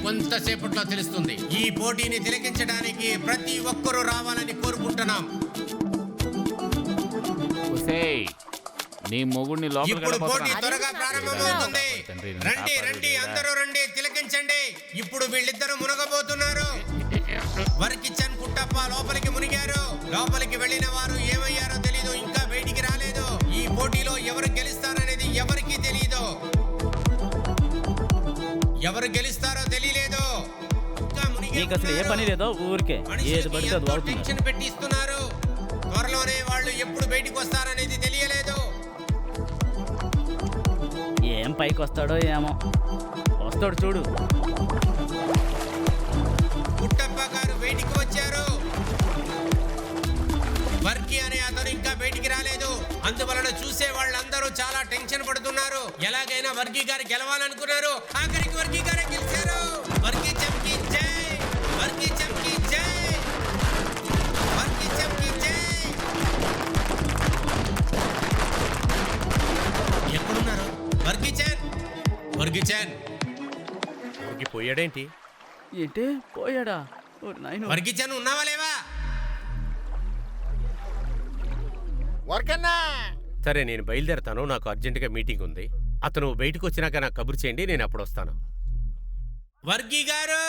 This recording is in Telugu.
కొంతసేపట్లో తెలుస్తుంది. ఈ పోటీని తిలకించడానికి ప్రతి ఒక్కరూ రావాలని కోరుకుంటున్నాం. నీ మొగుడిని ఇప్పుడు పోటీ త్వరగా ప్రారంభమవుతుంది. రండి రండి, అందరూ రండి, తిలకించండి. ఇప్పుడు వీళ్ళిద్దరూ మునగబోతున్నారు. వర్కిచన్ కుట్టప్ప లోపలికి మునిగారు. లోపలికి వెళ్ళిన వారు ఏమయ్యారో తెలీదు, ఇంకా బయటికి రాలేదు. ఈ పోటీలో ఎవరు గెలుస్తారనేది ఎవరికీ తెలీదు. ఎవరు గెలుస్తారో తెలియలేదు. టెన్షన్ పెట్టిస్తున్నారు. త్వరలోనే వాళ్ళు ఎప్పుడు బయటికి వస్తారనేది తెలియలేదు. ఏం పైకి వస్తాడో ఏమో. వస్తాడు చూడు. కుట్టప్ప గారు బయటికి వచ్చారు. వర్కి అనే అతను ఇంకా బయటికి రాలేదు. అందువలన చూసే వాళ్ళందరూ చాలా టెన్షన్ పడుతున్నారు. ఎలాగైనా వర్కి గారు గెలవాలనుకున్నారు. ఆఖరికి వర్కి గారే గెలిచారు. వర్కి చంకి జై, వర్కి చంకి జై, వర్కి చంకి జై. ఎక్కడున్నారు వర్కిచన్? వర్కిచన్ పోయాడేంటి? ఏంటి పోయాడా? వర్కిచన్ ఉన్నావా లేవా? సరే, నేను బయలుదేరతాను. నాకు అర్జెంటుగా మీటింగ్ ఉంది. అతను బయటకు వచ్చినాక నాకు కబురు చేయండి, నేను అప్పుడు వస్తాను. వర్గి గారు